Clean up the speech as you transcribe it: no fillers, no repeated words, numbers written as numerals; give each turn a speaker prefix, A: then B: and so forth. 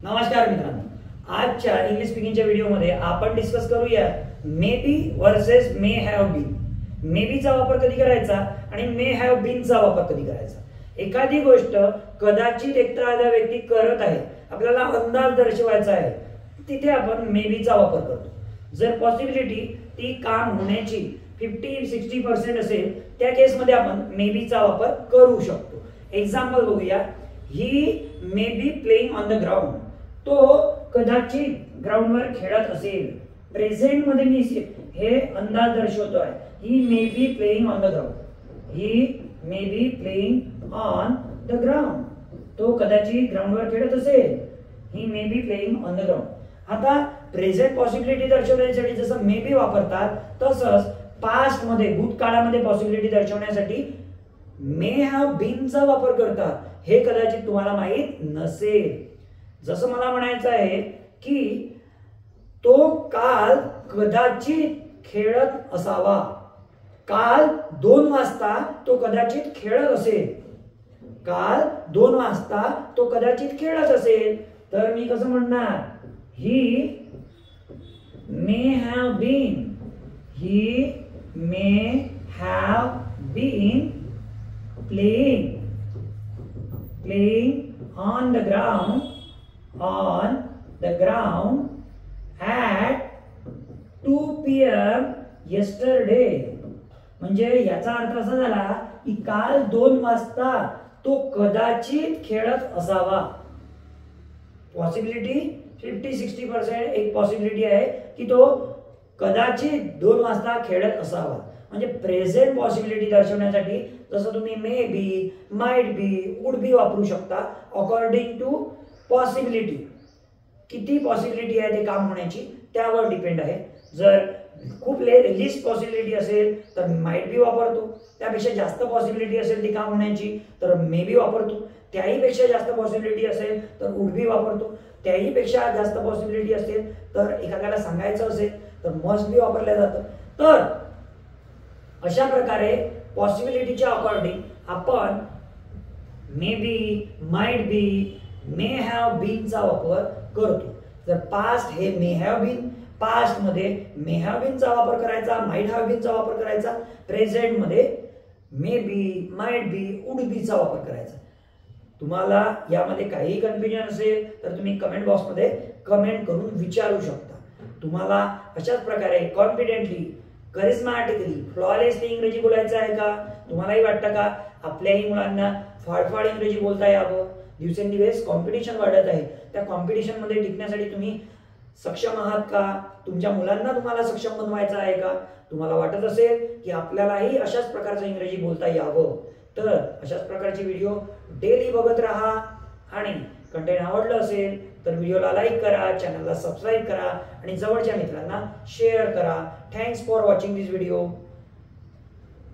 A: नमस्कार मित्रांनो, आजच्या इंग्लिश स्पीकिंगच्या व्हिडिओमध्ये आपण डिस्कस करूया may be versus may have been. May be चा वापर कधी करायचा आणि मे हॅव बीन चा वापर कधी करायचा. एखादी गोष्ट कदाचित एखादा व्यक्ती करत आहे, आपल्याला अंदाज दर्शवायचा आहे, तिथे आपण मे बी चा वापर करतो. जर पॉसिबिलिटी ती काम होण्याची 50-60% असेल, त्या केस मध्ये आपण मे बी चा वापर करू शकतो. एक्झाम्पल बघूया. He may be playing on the ground. तो कदाचित ग्राउंडवर खेळत असेल. प्रेझेंट मध्ये मी हे अंदाज दर्शवतोय. He may be playing on the ground. He may be playing on the ground. तो कदाचित ग्राउंडवर खेळत असेल. He may be playing on the ground. आता प्रेझेंट पॉसिबिलिटी दर्शवण्यासाठी जसं मे बी वापरतात, तसंच पास्ट मध्ये भूतकाळामध्ये पॉसिबिलिटी दर्शवण्यासाठी मे हॅव बीन चा वापर करतात. हे कदाचित तुम्हाला माहित नसेल. जसं मला म्हणायचं आहे की तो काल कदाचित खेळत असावा. काल 2 वाजता तो कदाचित खेळत असेल. काल 2 वाजता तो कदाचित खेळत असेल. तर मी कसं म्हणणार? He may have been. He may have been playing on the ground at 2 PM yesterday. म्हणजे याचा अर्थ असा झाला की काल 2 वाजता तो कदाचित खेळत असावा. पॉसिबिलिटी 50-60% एक पॉसिबिलिटी आहे की तो कदाचित 2 वाजता खेळत असावा. म्हणजे प्रेझेंट पॉसिबिलिटी दर्शवण्यासाठी जसं तुम्ही मे be, might B, would be वापरू शकता अकॉर्डिंग टू पॉसिबिलिटी. किती पॉसिबिलिटी आहे ते काम होण्याची त्यावर डिपेंड आहे. जर खूप लिस्ट पॉसिबिलिटी असेल तर माइट बी वापरतो. त्यापेक्षा जास्त पॉसिबिलिटी असेल ती काम होण्याची तर मे बी वापरतो. त्याही पेक्षा जास्त पॉसिबिलिटी असेल तर वुड बी वापरतो. त्याही पेक्षा जास्त पॉसिबिलिटी असेल तर एखाद्याला सांगायचं असेल तर मस्ट बी वापरलं जातं. तर अशा प्रकारे पॉसिबिलिटीच्या अकॉर्डिंग आपण may be, might be, may have been चा वापर करतो. जर पास्ट हे मे हॅव बीन, पास्ट मध्ये मे हॅव बीन चा वापर करायचा, माइट हॅव बीन चा वापर करायचा. प्रेझेंट मध्ये मे be, might B, would be चा वापर करायचा. तुम्हाला यामध्ये काही कन्फ्युजन असेल तर तुम्ही कमेंट बॉक्स मध्ये कमेंट करून विचारू शकता. तुम्हाला अशाच प्रकारे कॉन्फिडेंटली, करिस्मॅटिकली, फ्लॉलेसली इंग्रजी बोलायचं आहे का? तुम्हालाही वाटतं का आपल्याही मुलांना फाडफाड इंग्रजी बोलता यावं? दिवसेंदिवस कॉम्पिटिशन वाढत आहे. त्या कॉम्पिटिशन मध्ये टिकण्यासाठी तुम्ही सक्षम आहात का? तुमच्या मुलांना तुम्हाला सक्षम बनवायचं आहे का? तुम्हाला वाटत असेल की आपल्यालाही अशाच प्रकारचं इंग्रजी बोलता यावं, तर अशाच प्रकारचे व्हिडिओ डेली बघत राहा. आणि कंटेंट आवडलं असेल तर व्हिडिओला लाईक करा, चॅनलला सबस्क्राईब करा आणि जवळच्या मित्रांना शेअर करा. Thanks for watching this video.